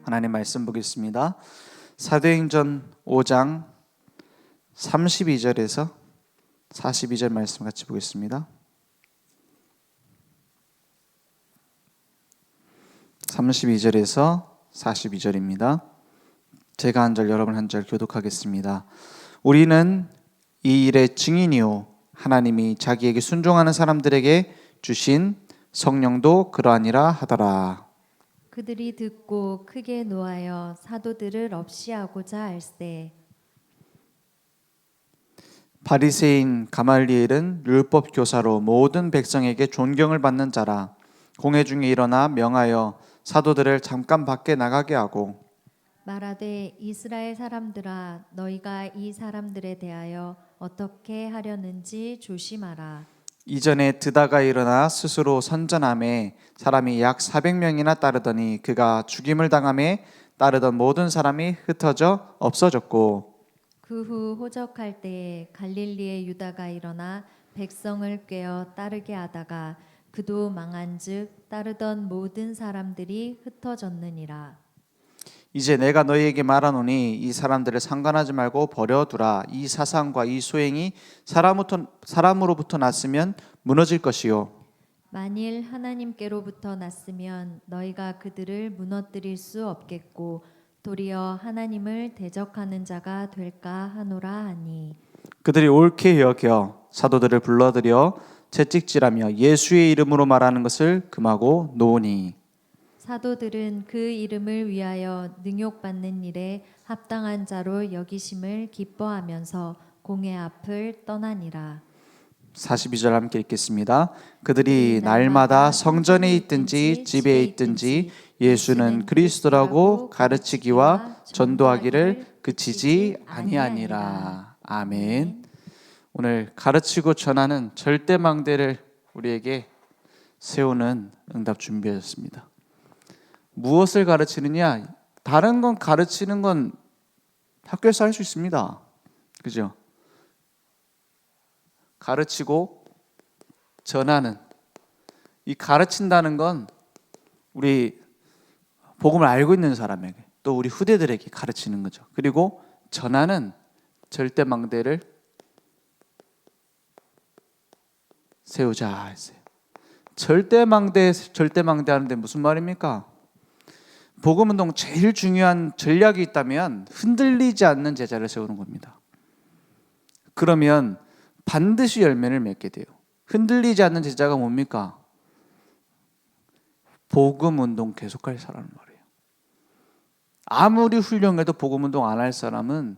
하나님 말씀 보겠습니다. 사도행전 5장 32절에서 42절 말씀 같이 보겠습니다. 32절에서 42절입니다. 제가 한 절, 여러분 한 절 교독하겠습니다. 우리는 이 일의 증인이요 하나님이 자기에게 순종하는 사람들에게 주신 성령도 그러하니라 하더라. 그들이 듣고 크게 노하여 사도들을 없이하고자 할세. 바리새인 가말리엘은 율법 교사로 모든 백성에게 존경을 받는 자라. 공회 중에 일어나 명하여 사도들을 잠깐 밖에 나가게 하고 말하되 이스라엘 사람들아 너희가 이 사람들에 대하여 어떻게 하려는지 조심하라. 이전에 드다가 일어나 스스로 선전함에 사람이 약 400명이나 따르더니 그가 죽임을 당함에 따르던 모든 사람이 흩어져 없어졌고 그 후 호적할 때에 갈릴리의 유다가 일어나 백성을 꾀어 따르게 하다가 그도 망한즉 따르던 모든 사람들이 흩어졌느니라. 이제 내가 너희에게 말하노니 이 사람들을 상관하지 말고 버려두라. 이 사상과 이 소행이 사람으로부터 났으면 무너질 것이요 만일 하나님께로부터 났으면 너희가 그들을 무너뜨릴 수 없겠고 도리어 하나님을 대적하는 자가 될까 하노라 하니 그들이 옳게 여겨 사도들을 불러들여 채찍질하며 예수의 이름으로 말하는 것을 금하고 놓으니 사도들은 그 이름을 위하여 능욕받는 일에 합당한 자로 여기심을 기뻐하면서 공회 앞을 떠나니라. 42절 함께 읽겠습니다. 그들이 날마다 성전에 있든지 집에 있든지 예수는 그리스도라고 가르치기와 전도하기를 그치지 아니하니라. 아멘. 오늘 가르치고 전하는 절대망대를 우리에게 세우는 응답 준비하셨습니다. 무엇을 가르치느냐? 다른 건 가르치는 건 학교에서 할 수 있습니다. 그죠? 가르치고 전하는, 이 가르친다는 건 우리 복음을 알고 있는 사람에게 또 우리 후대들에게 가르치는 거죠. 그리고 전하는 절대망대를 세우자 했어요. 절대망대 하는데 무슨 말입니까? 복음운동 제일 중요한 전략이 있다면 흔들리지 않는 제자를 세우는 겁니다. 그러면 반드시 열매를 맺게 돼요. 흔들리지 않는 제자가 뭡니까? 복음운동 계속할 사람은 말이에요. 아무리 훌륭해도 복음운동 안 할 사람은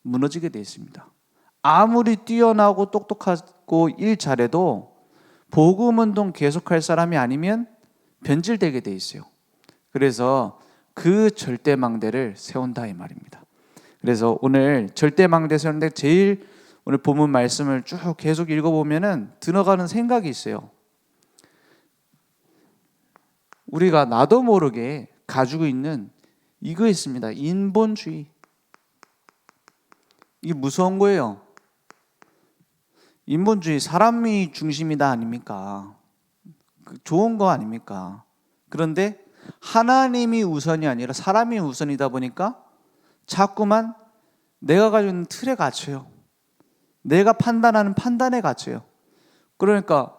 무너지게 돼 있습니다. 아무리 뛰어나고 똑똑하고 일 잘해도 복음운동 계속할 사람이 아니면 변질되게 돼 있어요. 그래서 그 절대망대를 세운다 이 말입니다. 그래서 오늘 절대망대 세우는데 제일 오늘 본문 말씀을 쭉 계속 읽어보면은 들어가는 생각이 있어요. 우리가 나도 모르게 가지고 있는 이거 있습니다. 인본주의. 이게 무서운 거예요. 인본주의, 사람이 중심이다 아닙니까? 좋은 거 아닙니까? 그런데 하나님이 우선이 아니라 사람이 우선이다 보니까 자꾸만 내가 가지고 있는 틀에 갇혀요. 내가 판단하는 판단에 갇혀요. 그러니까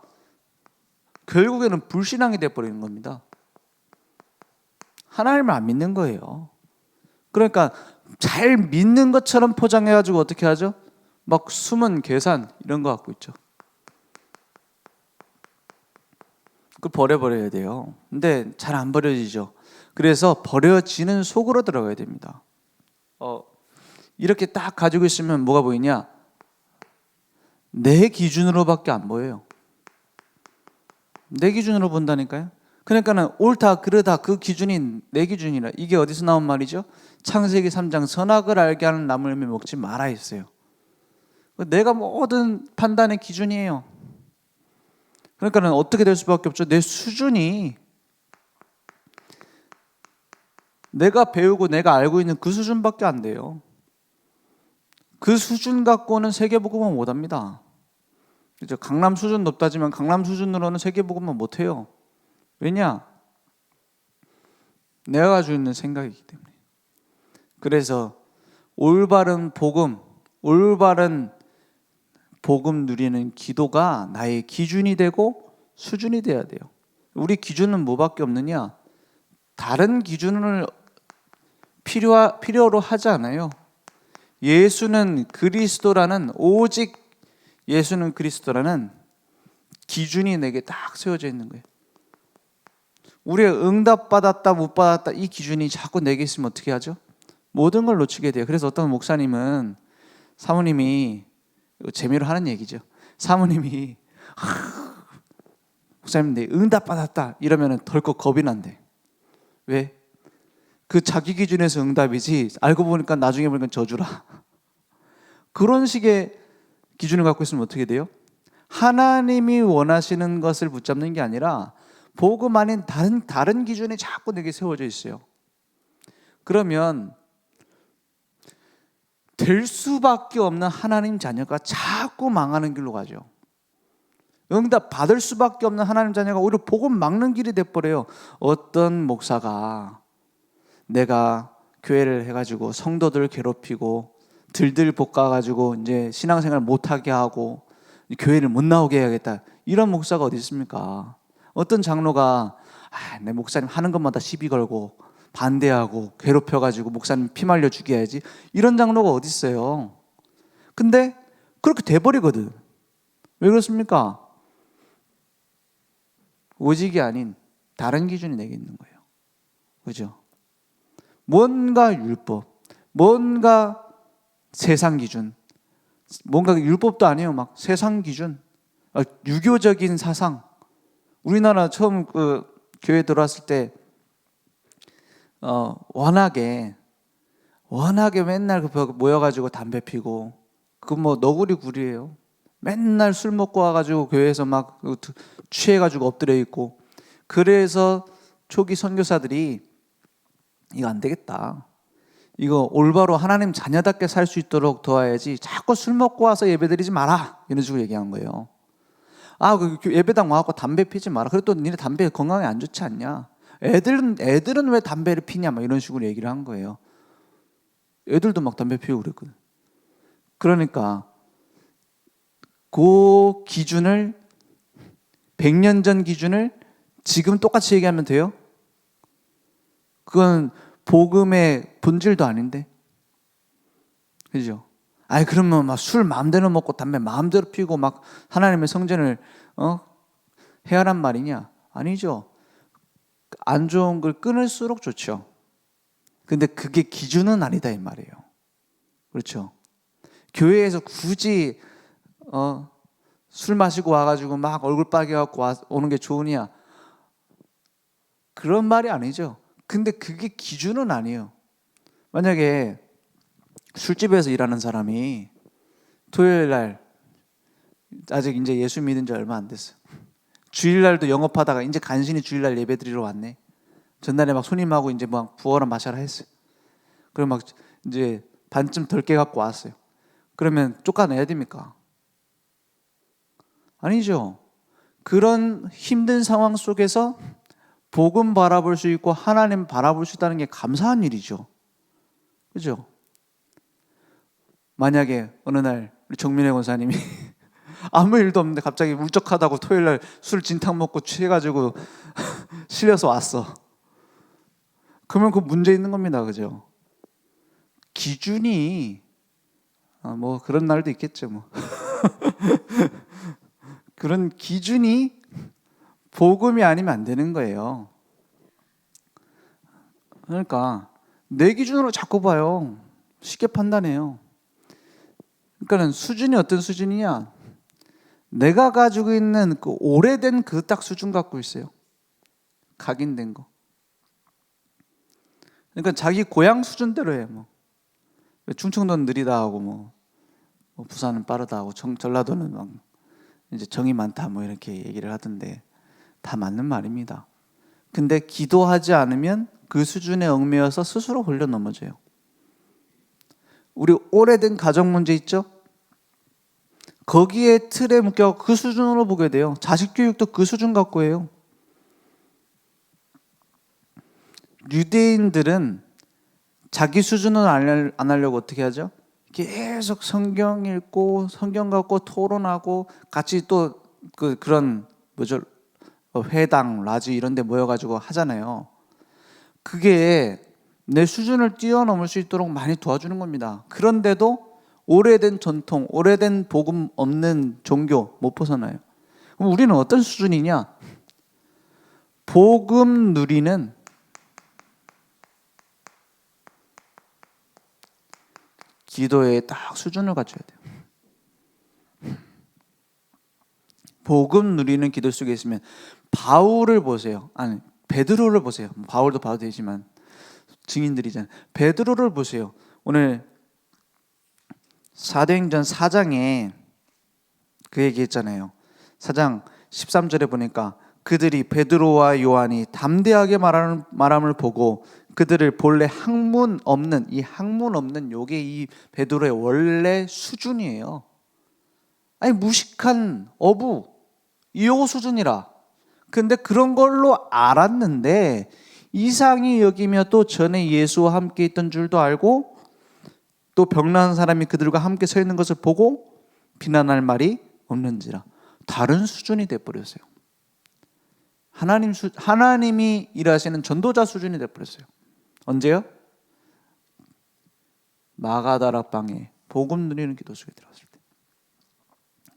결국에는 불신앙이 돼버리는 겁니다. 하나님을 안 믿는 거예요. 그러니까 잘 믿는 것처럼 포장해가지고 어떻게 하죠? 막 숨은 계산 이런 거 갖고 있죠. 그걸 버려버려야 돼요. 근데 잘 안 버려지죠. 그래서 버려지는 속으로 들어가야 됩니다. 이렇게 딱 가지고 있으면 뭐가 보이냐? 내 기준으로밖에 안 보여요. 내 기준으로 본다니까요. 그러니까는 옳다 그르다 그 기준이 내 기준이라. 이게 어디서 나온 말이죠? 창세기 3장 선악을 알게 하는 나무 열매 먹지 마라 했어요. 내가 모든 판단의 기준이에요. 그러니까는 어떻게 될 수밖에 없죠. 내 수준이 내가 배우고 내가 알고 있는 그 수준밖에 안 돼요. 그 수준 갖고는 세계복음은 못합니다. 그죠? 강남 수준 높다지만 강남 수준으로는 세계복음은 못해요. 왜냐? 내가 가지고 있는 생각이기 때문에. 그래서 올바른 복음 누리는 기도가 나의 기준이 되고 수준이 돼야 돼요. 우리 기준은 뭐밖에 없느냐? 다른 기준을 필요로 하지 않아요. 오직 예수는 그리스도라는 기준이 내게 딱 세워져 있는 거예요. 우리가 응답받았다 못 받았다 이 기준이 자꾸 내게 있으면 어떻게 하죠? 모든 걸 놓치게 돼요. 그래서 어떤 목사님은 사모님이 재미로 하는 얘기죠. 사모님이 목사님 내 응답받았다 이러면 덜컥 겁이 난대. 왜? 그 자기 기준에서 응답이지 알고 보니까 나중에 보니까 저주라. 그런 식의 기준을 갖고 있으면 어떻게 돼요? 하나님이 원하시는 것을 붙잡는 게 아니라 복음 아닌 다른 기준이 자꾸 내게 세워져 있어요. 그러면 될 수밖에 없는 하나님 자녀가 자꾸 망하는 길로 가죠. 응답 받을 수밖에 없는 하나님 자녀가 오히려 복음 막는 길이 돼버려요. 어떤 목사가 내가 교회를 해가지고 성도들을 괴롭히고 들들 볶아가지고 이제 신앙생활 못하게 하고 교회를 못 나오게 해야겠다 이런 목사가 어디 있습니까? 어떤 장로가 내 목사님 하는 것마다 시비 걸고 반대하고 괴롭혀가지고 목사님 피 말려 죽여야지 이런 장로가 어디 있어요? 근데 그렇게 돼버리거든. 왜 그렇습니까? 오직이 아닌 다른 기준이 내게 있는 거예요. 그죠? 뭔가 율법, 뭔가 세상 기준, 뭔가 율법도 아니에요. 막 세상 기준, 유교적인 사상. 우리나라 처음 교회 들어왔을 때 워낙에 맨날 모여가지고 담배 피고 그 뭐 너구리 굴이에요. 맨날 술 먹고 와가지고 교회에서 막 취해가지고 엎드려 있고. 그래서 초기 선교사들이 이거 안 되겠다. 이거 올바로 하나님 자녀답게 살 수 있도록 도와야지. 자꾸 술 먹고 와서 예배드리지 마라. 이런 식으로 얘기한 거예요. 그 예배당 와갖고 담배 피지 마라. 그래도 니네 담배 건강에 안 좋지 않냐? 애들은 왜 담배를 피냐? 막 이런 식으로 얘기를 한 거예요. 애들도 막 담배 피우고 그랬거든. 그러니까 그 기준을 100년 전 기준을 지금 똑같이 얘기하면 돼요? 그건 복음의 본질도 아닌데. 그죠? 그러면 막 술 마음대로 먹고 담배 마음대로 피우고 막 하나님의 성전을 해야란 말이냐? 아니죠. 안 좋은 걸 끊을수록 좋죠. 근데 그게 기준은 아니다 이 말이에요. 그렇죠? 교회에서 굳이 술 마시고 와가지고 막 얼굴 빨개갖고 오는 게 좋으냐? 그런 말이 아니죠. 근데 그게 기준은 아니에요. 만약에 술집에서 일하는 사람이 토요일 날 아직 이제 예수 믿은 지 얼마 안 됐어. 주일날도 영업하다가 이제 간신히 주일날 예배 드리러 왔네. 전날에 막 손님하고 이제 막 부어라 마셔라 했어요. 그럼 막 이제 반쯤 덜 깨갖고 왔어요. 그러면 쫓아내야 됩니까? 아니죠. 그런 힘든 상황 속에서 복음 바라볼 수 있고 하나님 바라볼 수 있다는 게 감사한 일이죠. 그죠? 만약에 어느 날 우리 정민혜 권사님이 아무 일도 없는데 갑자기 울적하다고 토요일 날 술 진탕 먹고 취해가지고 실려서 왔어. 그러면 그 문제 있는 겁니다. 그죠? 기준이 뭐 그런 날도 있겠죠. 뭐 그런 기준이 복음이 아니면 안 되는 거예요. 그러니까 내 기준으로 자꾸 봐요. 쉽게 판단해요. 그러니까 수준이 어떤 수준이냐? 내가 가지고 있는 그 오래된 그 딱 수준 갖고 있어요. 각인된 거. 그러니까 자기 고향 수준대로 해. 뭐 충청도는 느리다 하고 뭐 부산은 빠르다 하고 전라도는 막 이제 정이 많다 뭐 이렇게 얘기를 하던데 다 맞는 말입니다. 근데 기도하지 않으면 그 수준에 얽매여서 스스로 걸려 넘어져요. 우리 오래된 가정 문제 있죠? 거기에 틀에 묶여 그 수준으로 보게 돼요. 자식 교육도 그 수준 갖고 해요. 유대인들은 자기 수준은 안 하려고 어떻게 하죠? 계속 성경 읽고 성경 갖고 토론하고 같이 또 그런 뭐죠? 회당, 라지 이런 데 모여가지고 하잖아요. 그게 내 수준을 뛰어넘을 수 있도록 많이 도와주는 겁니다. 그런데도 오래된 전통, 오래된 복음 없는 종교 못 벗어나요. 그럼 우리는 어떤 수준이냐? 복음 누리는 기도에 딱 수준을 갖춰야 돼요. 복음 누리는 기도 속에 있으면 바울을 보세요. 아니 베드로를 보세요. 바울도 봐도 되지만 증인들이잖아요. 베드로를 보세요. 오늘 사도행전 4장에 그 얘기했잖아요. 4장 13절에 보니까 그들이 베드로와 요한이 담대하게 말함을 보고 그들을 본래 학문 없는 요게 이 베드로의 원래 수준이에요. 아니 무식한 어부 요 수준이라. 근데 그런 걸로 알았는데 이상히 여기며 또 전에 예수와 함께 있던 줄도 알고 또 병나은 사람이 그들과 함께 서 있는 것을 보고 비난할 말이 없는지라. 다른 수준이 돼버렸어요. 하나님이 일하시는 전도자 수준이 돼버렸어요. 언제요? 마가다라 방에 복음 누리는 기도 속에 들어갔을 때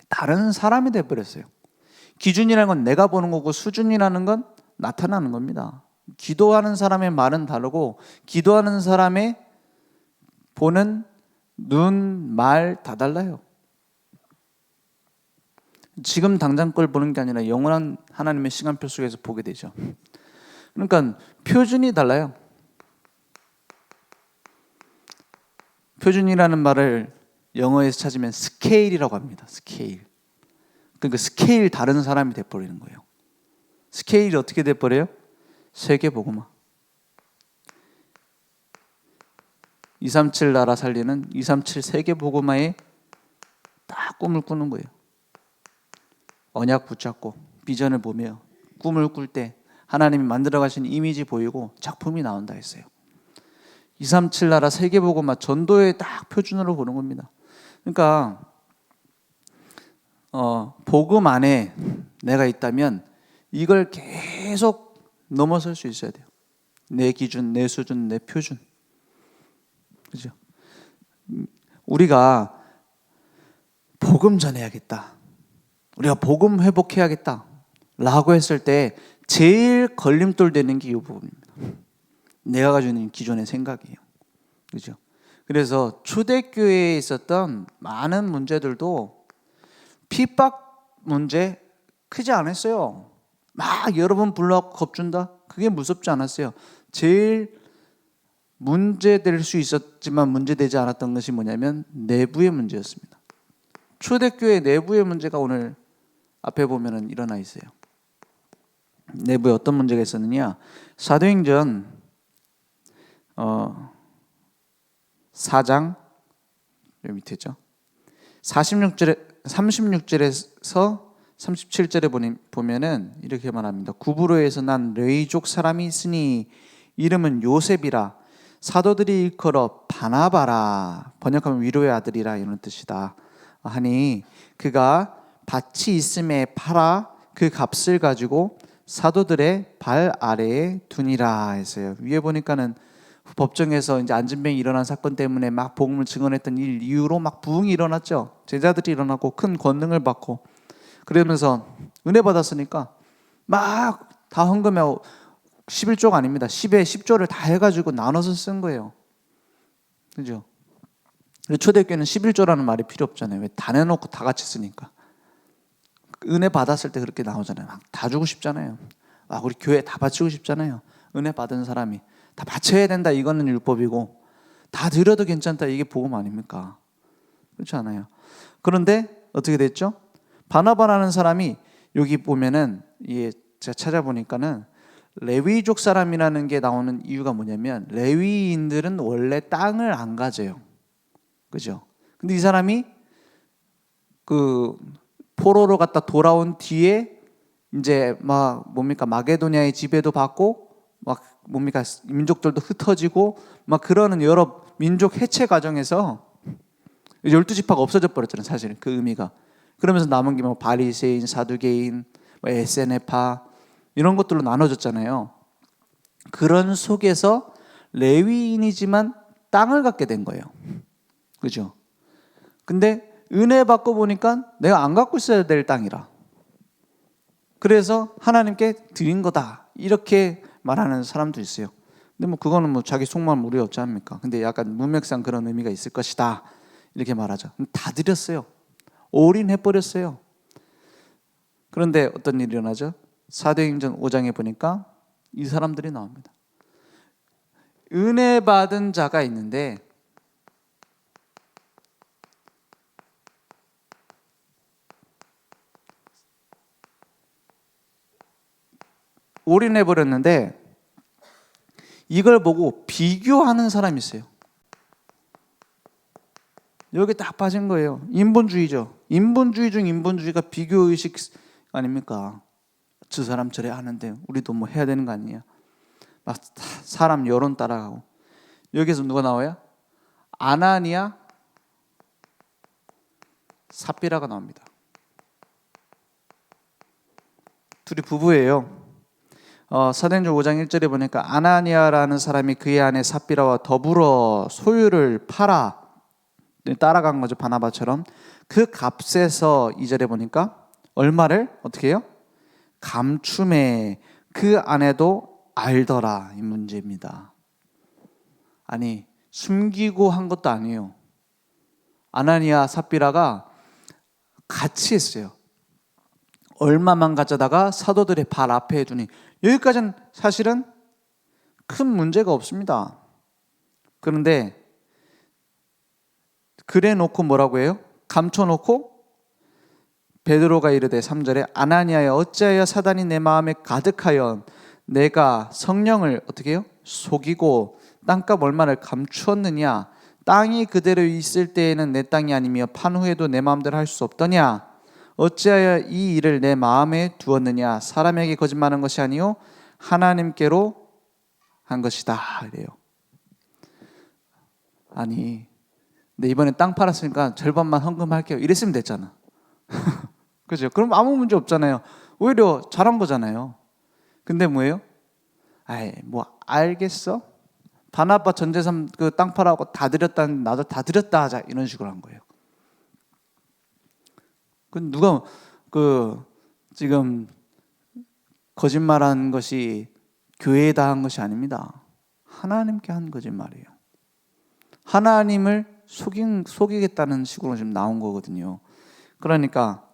다른 사람이 돼버렸어요. 기준이라는 건 내가 보는 거고 수준이라는 건 나타나는 겁니다. 기도하는 사람의 말은 다르고 기도하는 사람의 보는 눈, 말 다 달라요. 지금 당장 걸 보는 게 아니라 영원한 하나님의 시간표 속에서 보게 되죠. 그러니까 표준이 달라요. 표준이라는 말을 영어에서 찾으면 스케일이라고 합니다. 스케일. 그러니까 스케일 다른 사람이 돼버리는 거예요. 스케일이 어떻게 돼버려요? 세계복음화. 237 나라 살리는 237 세계복음화에 딱 꿈을 꾸는 거예요. 언약 붙잡고 비전을 보며 꿈을 꿀 때 하나님이 만들어 가신 이미지 보이고 작품이 나온다 했어요. 237 나라 세계복음화 전도의 딱 표준으로 보는 겁니다. 그러니까 복음 안에 내가 있다면 이걸 계속 넘어설 수 있어야 돼요. 내 기준, 내 수준, 내 표준. 그죠? 우리가 복음 전해야겠다. 우리가 복음 회복해야겠다. 라고 했을 때 제일 걸림돌 되는 게 이 부분입니다. 내가 가지고 있는 기존의 생각이에요. 그죠? 그래서 초대교회에 있었던 많은 문제들도 핍박 문제 크지 않았어요. 막 여러분 불러 겁준다? 그게 무섭지 않았어요. 제일 문제될 수 있었지만 문제되지 않았던 것이 뭐냐면 내부의 문제였습니다. 초대교회 내부의 문제가 오늘 앞에 보면은 일어나 있어요. 내부에 어떤 문제가 있었느냐? 사도행전 4장 밑에 있죠. 36절에서 37절에 보면은 이렇게 말합니다. 구브로에서 난 레위족 사람이 있으니 이름은 요셉이라 사도들이 일컬어 바나바라 번역하면 위로의 아들이라 이런 뜻이다 하니 그가 밭이 있음에 팔아 그 값을 가지고 사도들의 발 아래에 두니라 했어요. 위에 보니까는 법정에서 이제 안진뱅이 일어난 사건 때문에 막 복음을 증언했던 일 이후로 막 부흥이 일어났죠. 제자들이 일어나고 큰 권능을 받고 그러면서 은혜 받았으니까 막 다 헌금하고 11조가 아닙니다. 10에 10조를 다 해가지고 나눠서 쓴 거예요. 그죠? 초대교회는 11조라는 말이 필요 없잖아요. 왜 다 내놓고 다 같이 쓰니까. 은혜 받았을 때 그렇게 나오잖아요. 막 다 주고 싶잖아요. 우리 교회 다 바치고 싶잖아요. 은혜 받은 사람이 다 바쳐야 된다. 이거는 율법이고 다 드려도 괜찮다. 이게 복음 아닙니까? 그렇지 않아요. 그런데 어떻게 됐죠? 바나바라는 사람이 여기 보면은 제가 찾아보니까는 레위족 사람이라는 게 나오는 이유가 뭐냐면 레위인들은 원래 땅을 안 가져요. 그죠? 근데 이 사람이 그 포로로 갔다 돌아온 뒤에 이제 마게도냐의 지배도 받고 막 뭡니까 민족들도 흩어지고 막 그러는 여러 민족 해체 과정에서 12지파가 없어져 버렸잖아요. 사실은 그 의미가. 그러면서 남은 게 뭐 바리새인, 사두개인, 뭐 에세네파 이런 것들로 나눠졌잖아요. 그런 속에서 레위인이지만 땅을 갖게 된 거예요. 그죠? 근데 은혜 받고 보니까 내가 안 갖고 있어야 될 땅이라. 그래서 하나님께 드린 거다. 이렇게 말하는 사람도 있어요. 근데 뭐 그거는 뭐 자기 속마음 무리 없지 않습니까? 근데 약간 문맥상 그런 의미가 있을 것이다. 이렇게 말하죠. 다 드렸어요. 올인해 버렸어요. 그런데 어떤 일이 일어나죠? 사도행전 5장에 보니까 이 사람들이 나옵니다. 은혜 받은 자가 있는데 올인해 버렸는데 이걸 보고 비교하는 사람이 있어요. 여기 딱 빠진 거예요. 인본주의죠. 인본주의 중 인본주의가 비교의식 아닙니까? 저 사람 저래 하는데 우리도 뭐 해야 되는 거 아니냐. 막 사람 여론 따라가고. 여기서 누가 나와요? 아나니아 삽비라가 나옵니다. 둘이 부부예요. 사도행전 5장 1절에 보니까 아나니아라는 사람이 그의 아내 삽비라와 더불어 소유를 팔아 따라간 거죠. 바나바처럼. 그 값에서 2절에 보니까 얼마를 어떻게 해요? 감춤에 그 아내도 알더라. 이 문제입니다. 아니 숨기고 한 것도 아니에요. 아나니아 삽비라가 같이 했어요. 얼마만 가져다가 사도들의 발 앞에 해두니 여기까지는 사실은 큰 문제가 없습니다. 그런데 그래 놓고 뭐라고 해요? 감춰 놓고 베드로가 이르되 3절에 아나니아여 어찌하여 사단이 내 마음에 가득하여 내가 성령을 어떻게 해요? 속이고 땅값 얼마를 감추었느냐. 땅이 그대로 있을 때에는 내 땅이 아니며 판 후에도 내 마음대로 할 수 없더냐. 어찌하여 이 일을 내 마음에 두었느냐. 사람에게 거짓말한 것이 아니요 하나님께로 한 것이다. 이래요. 아니 근데 이번에 땅 팔았으니까 절반만 헌금할게요. 이랬으면 됐잖아. 그죠? 그럼 아무 문제 없잖아요. 오히려 잘한 거잖아요. 근데 뭐예요? 아이 뭐 알겠어? 바나바 전 재산 그 땅 팔아고 다 드렸다는 나도 다 드렸다 하자 이런 식으로 한 거예요. 그 누가 그 지금 거짓말한 것이 교회에다 한 것이 아닙니다. 하나님께 한 거짓말이에요. 하나님을 속이겠다는 식으로 지금 나온 거거든요. 그러니까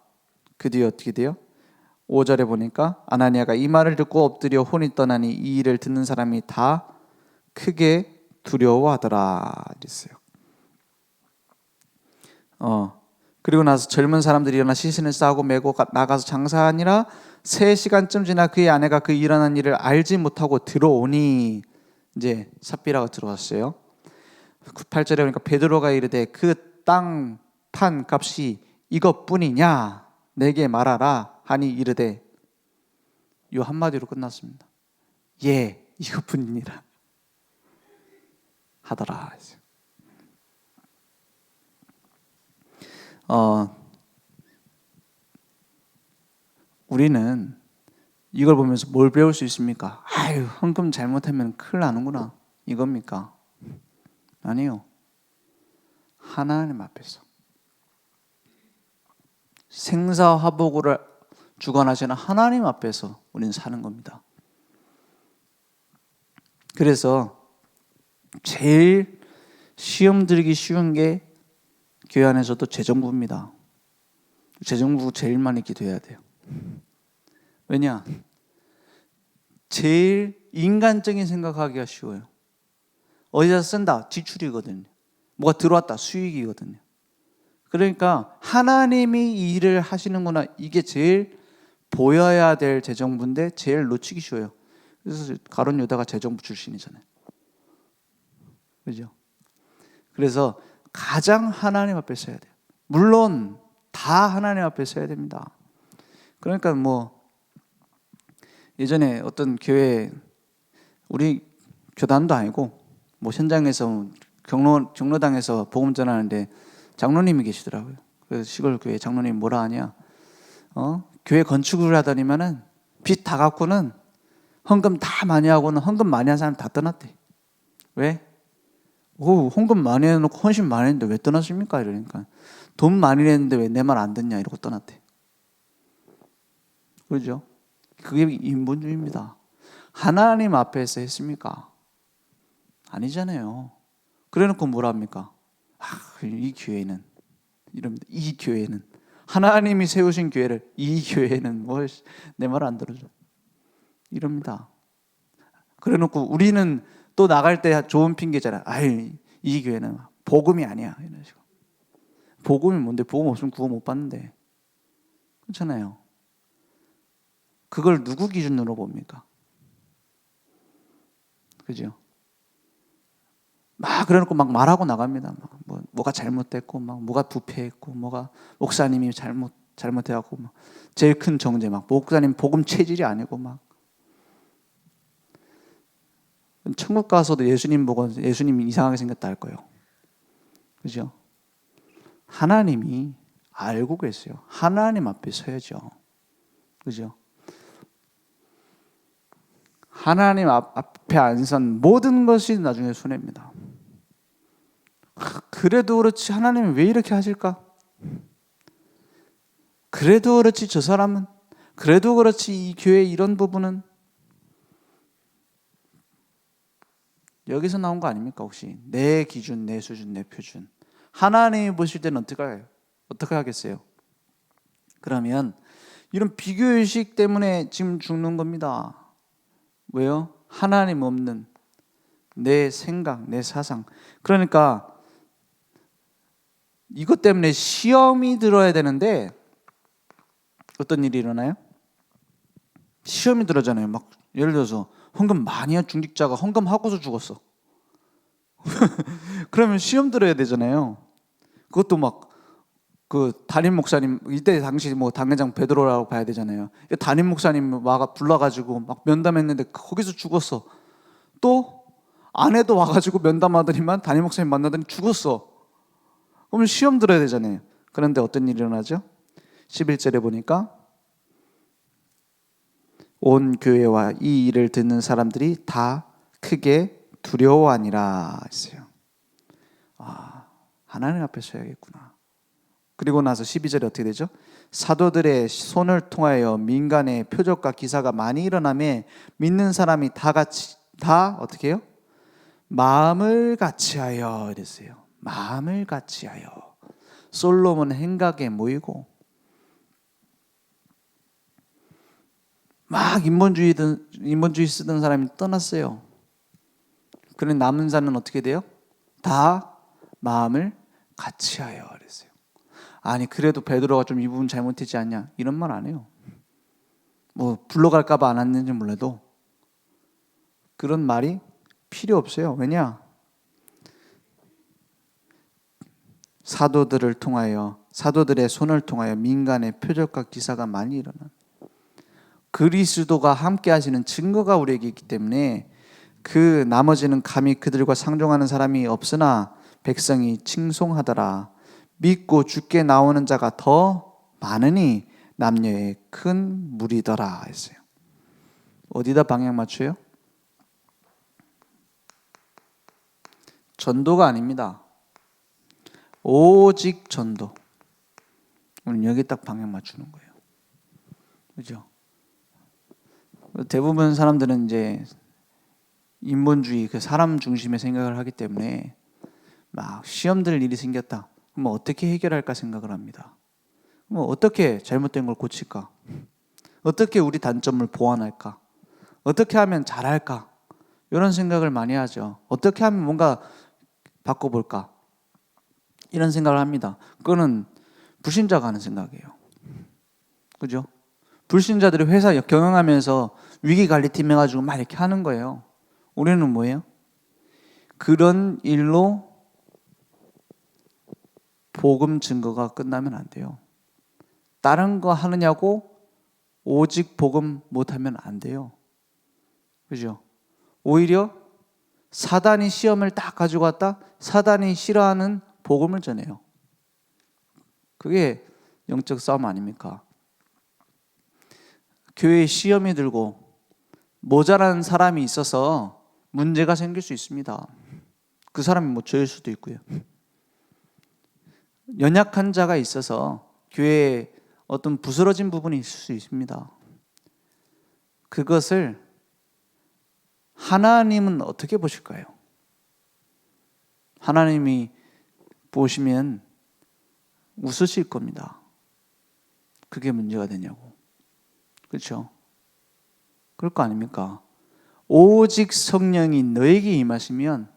그 뒤에 어떻게 돼요? 5절에 보니까 아나니아가 이 말을 듣고 엎드려 혼이 떠나니 이 일을 듣는 사람이 다 크게 두려워하더라 이랬어요. 그리고 나서 젊은 사람들이 일어나 시신을 싸고 메고 나가서 장사하니라 3시간쯤 지나 그의 아내가 그 일어난 일을 알지 못하고 들어오니 이제 삽비라가 들어왔어요. 8절에 보니까 베드로가 이르되 그 땅 판 값이 이것뿐이냐 내게 말하라 하니 이르되 요 한마디로 끝났습니다. 예 이것뿐이니라 하더라. 우리는 이걸 보면서 뭘 배울 수 있습니까? 아유 헌금 잘못하면 큰일 나는구나 이겁니까? 아니요. 하나님 앞에서 생사화복을 주관하시는 하나님 앞에서 우리는 사는 겁니다. 그래서 제일 시험 들기 쉬운 게 교회 안에서도 재정부입니다. 재정부 제일 많이 기도해야 돼요. 왜냐? 제일 인간적인 생각하기가 쉬워요. 어디다 쓴다? 지출이거든요. 뭐가 들어왔다? 수익이거든요. 그러니까 하나님이 이 일을 하시는구나. 이게 제일 보여야 될 재정부인데 제일 놓치기 쉬워요. 그래서 가룟 유다가 재정부 출신이잖아요. 그죠? 그래서 가장 하나님 앞에 서야 돼요. 물론 다 하나님 앞에 서야 됩니다. 그러니까 뭐 예전에 어떤 교회 우리 교단도 아니고 뭐 현장에서 경로당에서 복음 전하는데 장로님이 계시더라고요. 그래서 시골 교회 장로님 뭐라 하냐? 교회 건축을 하더니만은 빚 다 갚고는 헌금 다 많이 하고는 헌금 많이 한 사람 다 떠났대. 왜? 헌금 많이 해놓고 헌신 많이 했는데 왜 떠났습니까? 이러니까 돈 많이 냈는데 왜 내 말 안 듣냐 이러고 떠났대. 그렇죠? 그게 인본주의입니다. 하나님 앞에서 했습니까? 아니잖아요. 그래놓고 뭐라 합니까? 이 교회는 이럽니다. 이 교회는 하나님이 세우신 교회를 이 교회는 뭐 내 말 안 들어줘 이럽니다. 그래놓고 우리는 또 나갈 때 좋은 핑계잖아. 이 교회는 복음이 아니야 이런 식으로. 복음이 뭔데? 복음 없으면 구원 못 받는데. 그렇잖아요. 그걸 누구 기준으로 봅니까? 그죠? 막 그래놓고 막 말하고 나갑니다. 뭐가 잘못됐고, 막 뭐가 부패했고, 뭐가 목사님이 잘못해갖고, 막 제일 큰 정죄, 막 목사님 복음 체질이 아니고, 막 천국 가서도 예수님 보고 예수님이 이상하게 생겼다 할 거예요. 그죠? 하나님이 알고 계세요. 하나님 앞에 서야죠. 그죠? 하나님 앞에 안 선 모든 것이 나중에 손해입니다. 그래도 그렇지 하나님이 왜 이렇게 하실까? 그래도 그렇지 저 사람은, 그래도 그렇지 이 교회 이런 부분은, 여기서 나온 거 아닙니까? 혹시 내 기준, 내 수준, 내 표준. 하나님이 보실 때는 어떻게 하겠어요? 그러면 이런 비교의식 때문에 지금 죽는 겁니다. 왜요? 하나님 없는 내 생각, 내 사상. 그러니까 이것 때문에 시험이 들어야 되는데 어떤 일이 일어나요? 시험이 들어잖아요. 막 예를 들어서 헌금 많이 한 중직자가 헌금하고서 죽었어. 그러면 시험 들어야 되잖아요. 그것도 막 그 담임 목사님, 이때 당시 뭐 당회장 베드로라고 봐야 되잖아요. 담임 목사님 불러가지고 막 면담했는데 거기서 죽었어. 또 아내도 와가지고 면담하더니만 담임 목사님 만나더니 죽었어. 그러면 시험 들어야 되잖아요. 그런데 어떤 일이 일어나죠? 11절에 보니까 온 교회와 이 일을 듣는 사람들이 다 크게 두려워하니라 했어요. 하나님 앞에 서야겠구나. 그리고 나서 12절에 어떻게 되죠? 사도들의 손을 통하여 민간의 표적과 기사가 많이 일어나며 믿는 사람이 다 어떻게 해요? 마음을 같이하여 이랬어요. 마음을 같이하여 솔로몬 행각에 모이고 막 인본주의 쓰던 사람이 떠났어요. 그런데 남은 자는 어떻게 돼요? 다 마음을 같이하여 그랬어요. 아니 그래도 베드로가 좀 이 부분 잘못했지 않냐 이런 말 안 해요. 뭐 불러갈까 봐 안 왔는지 몰라도 그런 말이 필요 없어요. 왜냐? 사도들의 손을 통하여 민간의 표적과 기사가 많이 일어나. 그리스도가 함께 하시는 증거가 우리에게 있기 때문에 그 나머지는 감히 그들과 상종하는 사람이 없으나 백성이 칭송하더라. 믿고 주께 나오는 자가 더 많으니 남녀의 큰 무리더라 했어요. 어디다 방향 맞춰요? 전도가 아닙니다. 오직 전도. 오늘 여기 딱 방향 맞추는 거예요. 그죠? 대부분 사람들은 이제 인본주의, 그 사람 중심의 생각을 하기 때문에 막 시험 들 일이 생겼다. 그럼 어떻게 해결할까 생각을 합니다. 어떻게 잘못된 걸 고칠까? 어떻게 우리 단점을 보완할까? 어떻게 하면 잘할까? 이런 생각을 많이 하죠. 어떻게 하면 뭔가 바꿔볼까? 이런 생각을 합니다. 그거는 불신자가 하는 생각이에요. 그죠? 불신자들이 회사 경영하면서 위기관리팀 해가지고 막 이렇게 하는 거예요. 우리는 뭐예요? 그런 일로 복음 증거가 끝나면 안 돼요. 다른 거 하느냐고 오직 복음 못하면 안 돼요. 그죠? 오히려 사단이 시험을 딱 가지고 왔다. 사단이 싫어하는 복음을 전해요. 그게 영적 싸움 아닙니까? 교회에 시험이 들고 모자란 사람이 있어서 문제가 생길 수 있습니다. 그 사람이 뭐 저일 수도 있고요. 연약한 자가 있어서 교회에 어떤 부스러진 부분이 있을 수 있습니다. 그것을 하나님은 어떻게 보실까요? 하나님이 보시면 웃으실 겁니다. 그게 문제가 되냐고. 그렇죠? 그럴 거 아닙니까? 오직 성령이 너에게 임하시면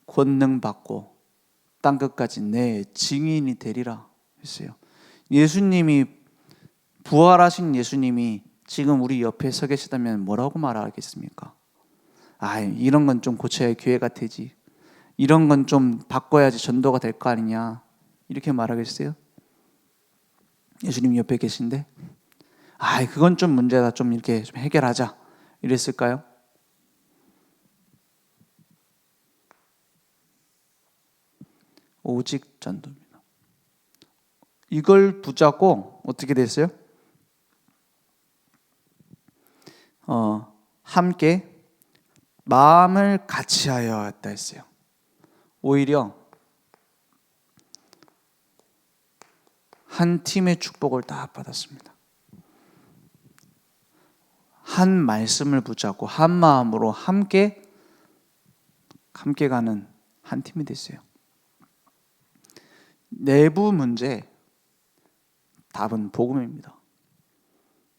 권능 받고 땅 끝까지 내 증인이 되리라 했어요. 예수님이 부활하신 예수님이 지금 우리 옆에 서 계시다면 뭐라고 말하겠습니까? 아, 이런 건 좀 고쳐야 교회가 되지. 이런 건 좀 바꿔야지 전도가 될 거 아니냐. 이렇게 말하겠어요? 예수님 옆에 계신데, 아, 그건 좀 문제다. 좀 이렇게 좀 해결하자. 이랬을까요? 오직 전도입니다. 이걸 붙잡고 어떻게 됐어요? 함께 마음을 같이하여 했다 했어요. 오히려 한 팀의 축복을 다 받았습니다. 한 말씀을 붙잡고 한 마음으로 함께 가는 한 팀이 됐어요. 내부 문제 답은 복음입니다.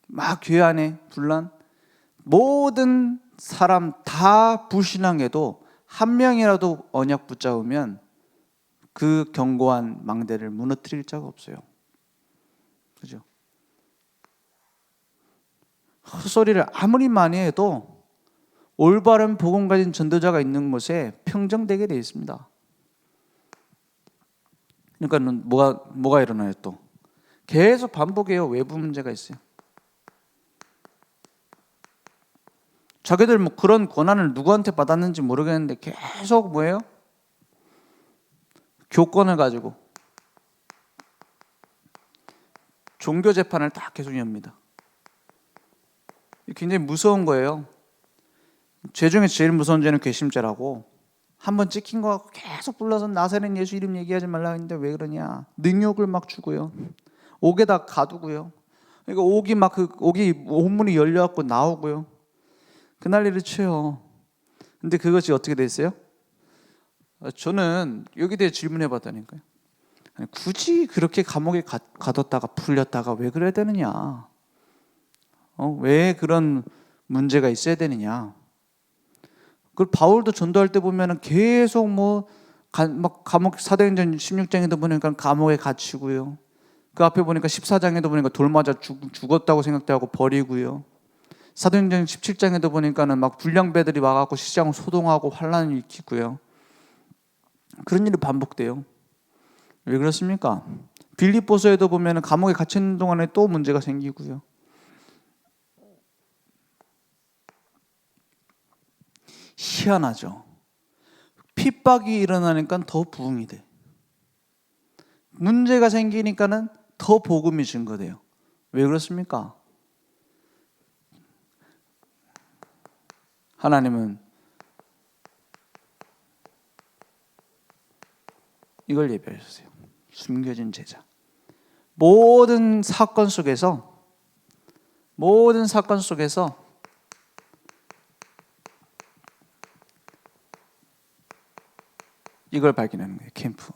막 교회 안에 분란, 모든 사람 다 불신앙해도 한 명이라도 언약 붙잡으면 그 견고한 망대를 무너뜨릴 자가 없어요. 그죠? 헛소리를 아무리 많이 해도 올바른 복음 가진 전도자가 있는 곳에 평정되게 되어 있습니다. 그러니까 뭐가 일어나요 또? 계속 반복해요. 외부 문제가 있어요. 자기들 뭐 그런 권한을 누구한테 받았는지 모르겠는데 계속 뭐예요? 교권을 가지고 종교 재판을 딱 계속 엽니다. 굉장히 무서운 거예요. 죄 중에 제일 무서운 죄는 괘씸죄라고. 한번 찍힌 거 계속 불러서 나사렛 예수 이름 얘기하지 말라 했는데 왜 그러냐? 능욕을 막 주고요. 옥에다 가두고요. 그러니까 옥이 온문이 열려갖고 나오고요. 그 난리를 쳐요. 근데 그것이 어떻게 됐어요? 저는 여기에 대해 질문해 봤다니까요. 굳이 그렇게 감옥에 가뒀다가 풀렸다가 왜 그래야 되느냐? 왜 그런 문제가 있어야 되느냐? 그 바울도 전도할 때 보면은 계속 막 감옥 사도행전 16장에도 보니까 감옥에 갇히고요. 그 앞에 보니까 14장에도 보니까 돌 맞아 죽었다고 생각하고 버리고요. 사도행전 17장에도 보니까는 막 불량배들이 와갖고 시장을 소동하고 환란을 일으키고요. 그런 일이 반복돼요. 왜 그렇습니까? 빌립보서에도 보면은 감옥에 갇혀 있는 동안에 또 문제가 생기고요. 희한하죠. 핍박이 일어나니까 더 부흥이 돼. 문제가 생기니까는 더 복음이 증거돼요. 왜 그렇습니까? 하나님은 이걸 예배하셨어요. 숨겨진 제자. 모든 사건 속에서 이걸 발견하는 거예요. 캠프.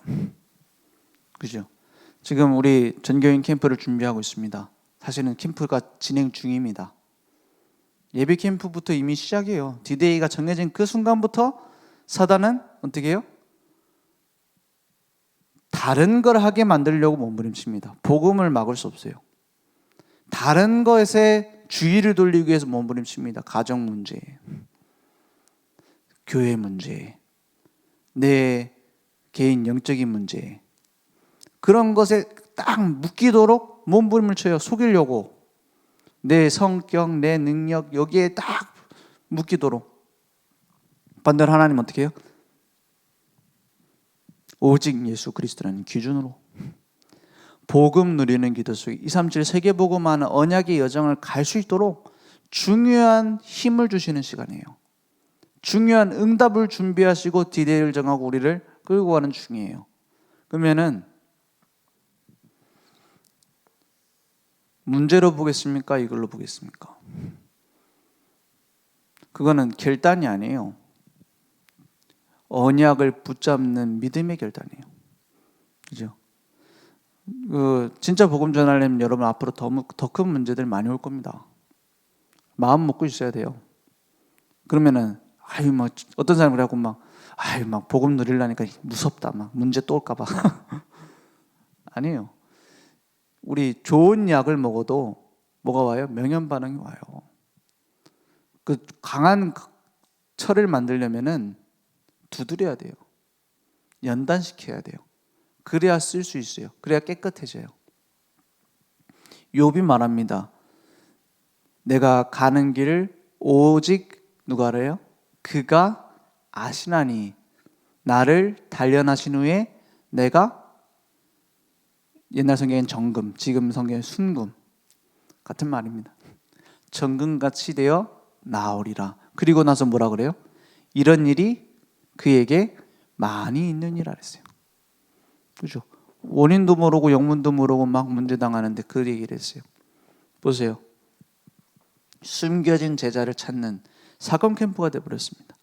그죠? 지금 우리 전교인 캠프를 준비하고 있습니다. 사실은 캠프가 진행 중입니다. 예배 캠프부터 이미 시작이에요. 디데이가 정해진 그 순간부터 사단은 어떻게 해요? 다른 걸 하게 만들려고 몸부림칩니다. 복음을 막을 수 없어요. 다른 것에 주의를 돌리기 위해서 몸부림칩니다. 가정 문제, 교회 문제, 내 개인 영적인 문제, 그런 것에 딱 묶이도록 몸부림을 쳐요. 속이려고. 내 성격, 내 능력 여기에 딱 묶이도록. 반대로 하나님 어떻게 해요? 오직 예수 그리스도라는 기준으로 복음 누리는 기도 속에 237 세계복음하는 언약의 여정을 갈 수 있도록 중요한 힘을 주시는 시간이에요. 중요한 응답을 준비하시고 디데이를 정하고 우리를 끌고 가는 중이에요. 그러면은 문제로 보겠습니까? 이걸로 보겠습니까? 그거는 결단이 아니에요. 언약을 붙잡는 믿음의 결단이에요. 그죠? 진짜 복음 전하려면 여러분 앞으로 더 큰 문제들 많이 올 겁니다. 마음 먹고 있어야 돼요. 그러면은 막 어떤 사람이 그래갖고 막 복음 누리려니까 무섭다, 막 문제 또 올까봐. 아니에요. 우리 좋은 약을 먹어도 뭐가 와요? 명현 반응이 와요. 그 강한 철을 만들려면은 두드려야 돼요. 연단시켜야 돼요. 그래야 쓸 수 있어요. 그래야 깨끗해져요. 욥이 말합니다. 내가 가는 길을 오직 누가 알아요? 그가 아시나니 나를 단련하신 후에 내가 옛날 성경엔 정금, 지금 성경엔 순금 같은 말입니다. 정금같이 되어 나오리라. 그리고 나서 뭐라 그래요? 이런 일이 그에게 많이 있느니라 그랬어요. 그죠? 원인도 모르고 영문도 모르고 막 문제 당하는데 그 얘기를 했어요. 보세요. 숨겨진 제자를 찾는 사건 캠프가 되어버렸습니다.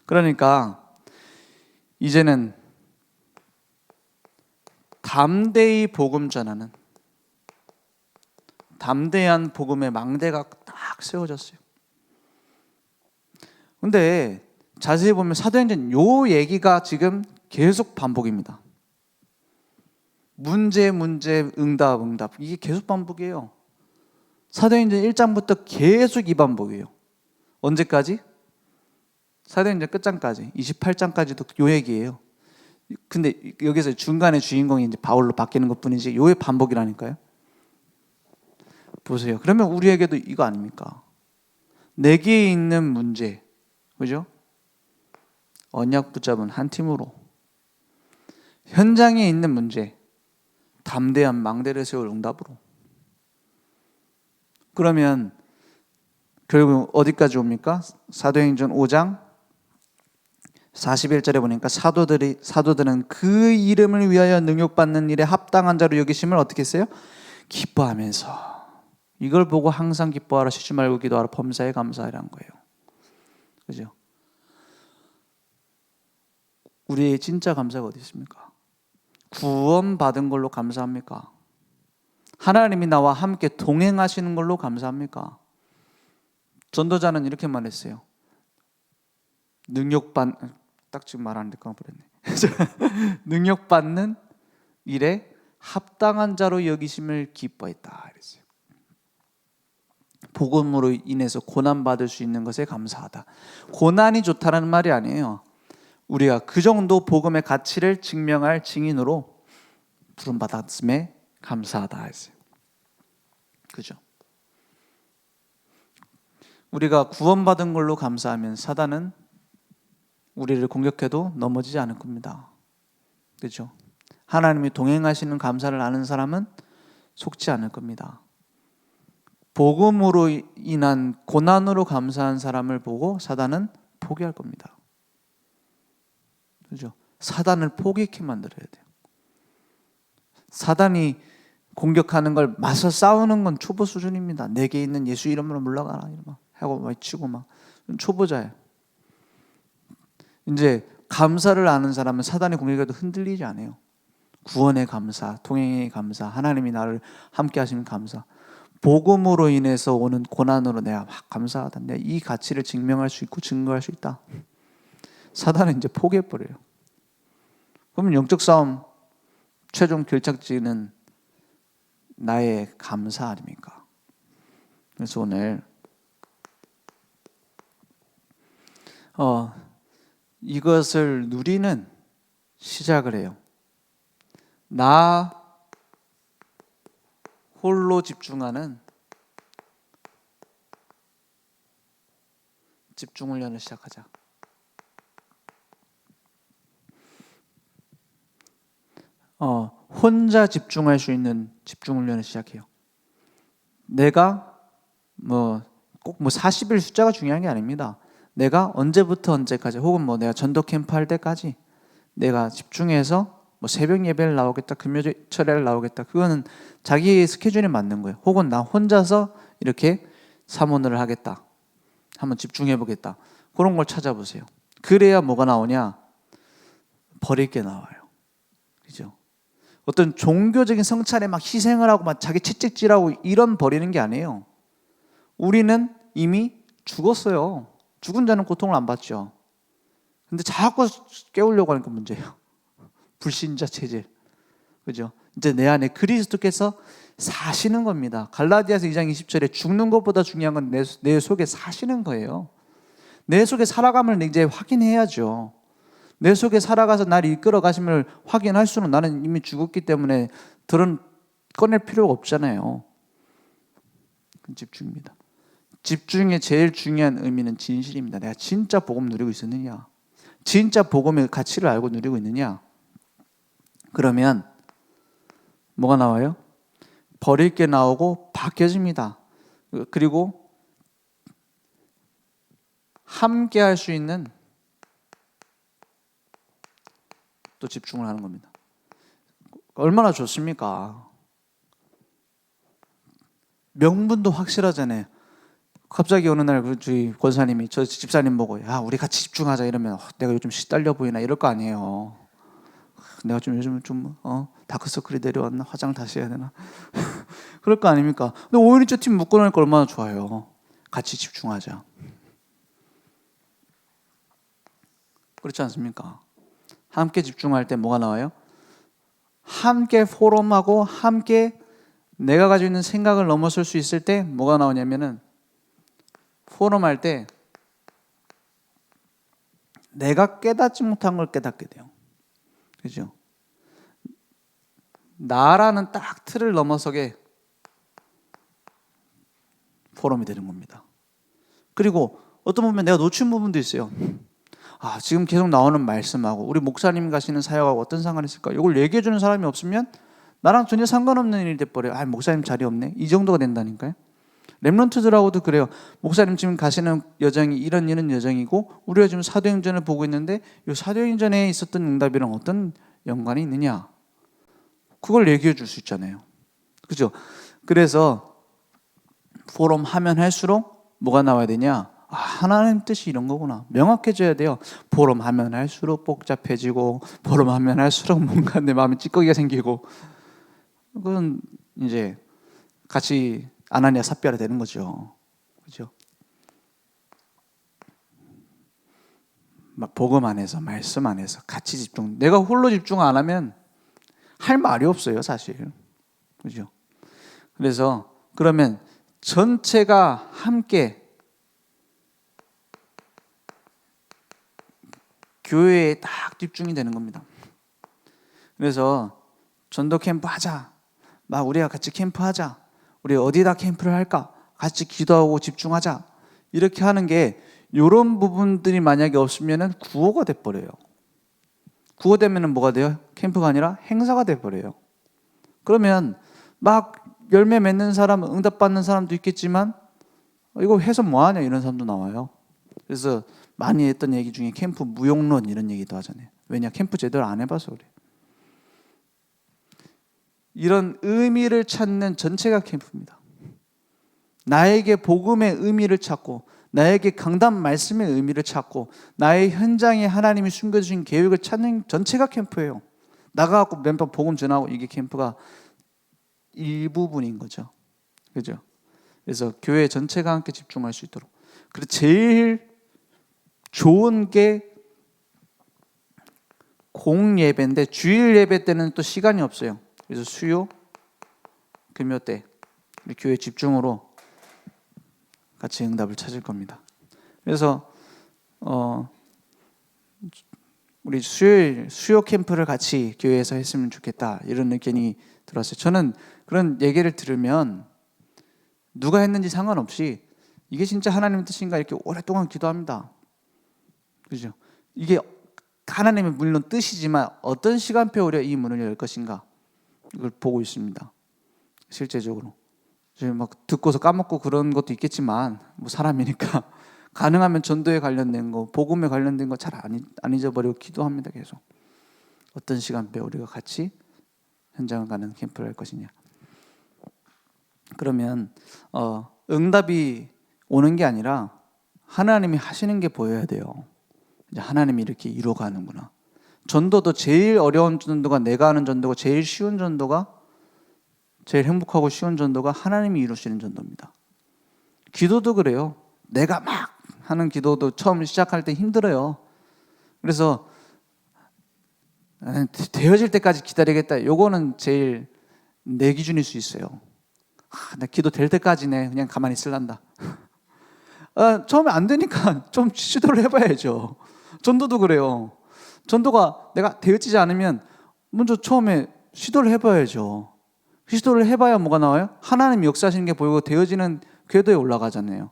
그러니까 이제는 담대히 복음 전하는 담대한 복음의 망대가 딱 세워졌어요. 근데 자세히 보면 사도행전 요 얘기가 지금 계속 반복입니다. 문제, 응답, 이게 계속 반복이에요. 사도행전 1장부터 계속 이 반복이에요. 언제까지? 사도행전 끝장까지, 28장까지도 요 얘기예요. 근데 여기서 중간에 주인공이 이제 바울로 바뀌는 것뿐이지 요의 반복이라니까요. 보세요. 그러면 우리에게도 이거 아닙니까? 내게 있는 문제, 그죠? 언약 붙잡은 한 팀으로 현장에 있는 문제, 담대한 망대를 세울 응답으로. 그러면 결국 어디까지 옵니까? 사도행전 5장 41절에 보니까 사도들은 그 이름을 위하여 능욕받는 일에 합당한 자로 여기심을 어떻게 했어요? 기뻐하면서. 이걸 보고 항상 기뻐하라, 쉬지 말고 기도하라, 범사에 감사하라는 거예요. 그죠? 우리의 진짜 감사가 어디 있습니까? 구원받은 걸로 감사합니까? 하나님이 나와 함께 동행하시는 걸로 감사합니까? 전도자는 이렇게 말했어요. 딱 지금 말하는데 까먹었네. 능력받는 일에 합당한 자로 여기심을 기뻐했다 이랬어요. 복음으로 인해서 고난받을 수 있는 것에 감사하다. 고난이 좋다는 말이 아니에요. 우리가 그 정도 복음의 가치를 증명할 증인으로 부름받았음에 감사하다 했어요. 그죠? 우리가 구원받은 걸로 감사하면 사단은 우리를 공격해도 넘어지지 않을 겁니다. 그죠? 하나님이 동행하시는 감사를 아는 사람은 속지 않을 겁니다. 복음으로 인한 고난으로 감사한 사람을 보고 사단은 포기할 겁니다. 그죠? 사단을 포기케 만들어야 돼요. 사단이 공격하는 걸 맞서 싸우는 건 초보 수준입니다. 내게 있는 예수 이름으로 물러가라 하고 외치고 막 초보자예요. 이제 감사를 아는 사람은 사단의 공격에도 흔들리지 않아요. 구원의 감사, 통행의 감사, 하나님이 나를 함께 하시는 감사, 복음으로 인해서 오는 고난으로 내가 막 감사하다, 내가 이 가치를 증명할 수 있고 증거할 수 있다. 사단은 이제 포기해버려요. 그러면 영적 싸움 최종 결착지는 나의 감사 아닙니까? 그래서 오늘 이것을 누리는 시작을 해요. 나 홀로 집중하는 집중 훈련을 시작하자. 혼자 집중할 수 있는 집중 훈련을 시작해요. 내가 꼭 40일 숫자가 중요한 게 아닙니다. 내가 언제부터 언제까지 혹은 내가 전도 캠프 할 때까지 내가 집중해서 새벽 예배를 나오겠다, 금요일에 나오겠다. 그거는 자기 스케줄에 맞는 거예요. 혹은 나 혼자서 이렇게 사모를 하겠다. 한번 집중해 보겠다. 그런 걸 찾아보세요. 그래야 뭐가 나오냐? 버릴 게 나와요. 그죠? 어떤 종교적인 성찬에 막 희생을 하고 막 자기 채찍질하고 이런 버리는 게 아니에요. 우리는 이미 죽었어요. 죽은 자는 고통을 안 받죠. 근데 자꾸 깨우려고 하니까 문제예요. 불신자 체질. 그죠? 이제 내 안에 그리스도께서 사시는 겁니다. 갈라디아서 2장 20절에 죽는 것보다 중요한 건 내 속에 사시는 거예요. 내 속에 살아감을 이제 확인해야죠. 내 속에 살아가서 나를 이끌어 가심을 확인할수록 나는 이미 죽었기 때문에 꺼낼 필요가 없잖아요. 집중입니다. 집중의 제일 중요한 의미는 진실입니다. 내가 진짜 복음 누리고 있었느냐? 진짜 복음의 가치를 알고 누리고 있느냐? 그러면 뭐가 나와요? 버릴 게 나오고 바뀌어집니다. 그리고 함께 할 수 있는 또 집중을 하는 겁니다. 얼마나 좋습니까? 명분도 확실하잖아요. 갑자기 어느 날 저희 권사님이 저 집사님 보고 야 우리 같이 집중하자 이러면 내가 요즘 시달려 보이나 이럴 거 아니에요. 내가 요즘 다크서클이 내려왔나? 화장을 다시 해야 되나? 그럴 거 아닙니까? 근데 오히려 저 팀 묶어놓으니까 얼마나 좋아요. 같이 집중하자. 그렇지 않습니까? 함께 집중할 때 뭐가 나와요? 함께 포럼하고 함께 내가 가지고 있는 생각을 넘어설 수 있을 때 뭐가 나오냐면은 포럼할 때 내가 깨닫지 못한 걸 깨닫게 돼요. 그죠? 나라는 딱 틀을 넘어서게 포럼이 되는 겁니다. 그리고 어떤 부분 내가 놓친 부분도 있어요. 지금 계속 나오는 말씀하고 우리 목사님 가시는 사역하고 어떤 상관이 있을까? 이걸 얘기해 주는 사람이 없으면 나랑 전혀 상관없는 일이 돼버려요. 목사님 자리 없네. 이 정도가 된다니까요. 렘넌트들하고도 그래요. 목사님 지금 가시는 여정이 이런 여정이고 우리가 지금 사도행전을 보고 있는데 이 사도행전에 있었던 응답이랑 어떤 연관이 있느냐? 그걸 얘기해 줄 수 있잖아요. 그죠? 그래서 포럼 하면 할수록 뭐가 나와야 되냐? 하나님 뜻이 이런 거구나. 명확해져야 돼요. 포럼 하면 할수록 복잡해지고 포럼 하면 할수록 뭔가 내 마음에 찌꺼기가 생기고 그건 이제 같이 아나니아 삽비아라 되는 거죠. 그죠? 막 복음 안에서 말씀 안에서 같이 집중. 내가 홀로 집중 안 하면 할 말이 없어요, 사실. 그죠? 그래서 그러면 전체가 함께 교회에 딱 집중이 되는 겁니다. 그래서 전도 캠프 하자. 막 우리가 같이 캠프 하자. 우리 어디다 캠프를 할까? 같이 기도하고 집중하자. 이렇게 하는 게 이런 부분들이 만약에 없으면 구호가 돼버려요. 구호되면 뭐가 돼요? 캠프가 아니라 행사가 돼버려요. 그러면 막 열매 맺는 사람, 응답받는 사람도 있겠지만 이거 해서 뭐하냐 이런 사람도 나와요. 그래서 많이 했던 얘기 중에 캠프 무용론 이런 얘기도 하잖아요. 왜냐? 캠프 제대로 안 해봐서 그래요. 이런 의미를 찾는 전체가 캠프입니다. 나에게 복음의 의미를 찾고 나에게 강단 말씀의 의미를 찾고 나의 현장에 하나님이 숨겨주신 계획을 찾는 전체가 캠프예요. 나가갖고 맨날 복음 전하고 이게 캠프가 일부분인 거죠. 그죠? 그래서 교회 전체가 함께 집중할 수 있도록. 그리고 제일 좋은 게 공예배인데 주일 예배 때는 또 시간이 없어요. 그래서 수요, 금요 때 우리 교회 집중으로 같이 응답을 찾을 겁니다. 그래서 우리 수요 캠프를 같이 교회에서 했으면 좋겠다 이런 의견이 들었어요. 저는 그런 얘기를 들으면 누가 했는지 상관없이 이게 진짜 하나님의 뜻인가 이렇게 오랫동안 기도합니다. 그죠? 이게 하나님의 물론 뜻이지만 어떤 시간표에 이 문을 열 것인가? 이걸 보고 있습니다. 실제적으로 지금 막 듣고서 까먹고 그런 것도 있겠지만 뭐 사람이니까 가능하면 전도에 관련된 거, 복음에 관련된 거 잘 안 잊어버리고 기도합니다. 계속 어떤 시간표에 우리가 같이 현장을 가는 캠프를 할 것이냐. 그러면 응답이 오는 게 아니라 하나님이 하시는 게 보여야 돼요. 이제 하나님이 이렇게 이루어가는구나. 전도도 제일 어려운 전도가 내가 하는 전도고 제일 쉬운 전도가 제일 행복하고 쉬운 전도가 하나님이 이루시는 전도입니다. 기도도 그래요. 내가 막 하는 기도도 처음 시작할 때 힘들어요. 그래서 되어질 때까지 기다리겠다. 요거는 제일 내 기준일 수 있어요. 나 기도 될 때까지네. 그냥 가만히 있을란다. 처음에 안 되니까 좀 시도를 해봐야죠. 전도도 그래요. 전도가 내가 되어지지 않으면 먼저 처음에 시도를 해봐야죠. 시도를 해봐야 뭐가 나와요? 하나님 역사하시는 게 보이고 되어지는 궤도에 올라가잖아요.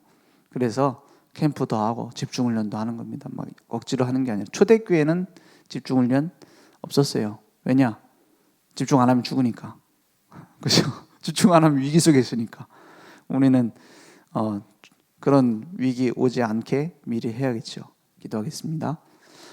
그래서 캠프도 하고 집중훈련도 하는 겁니다. 막 억지로 하는 게 아니라 초대교회는 집중훈련 없었어요. 왜냐? 집중 안 하면 죽으니까. 그렇죠? 집중 안 하면 위기 속에 있으니까. 우리는 그런 위기 오지 않게 미리 해야겠죠. 기도하겠습니다.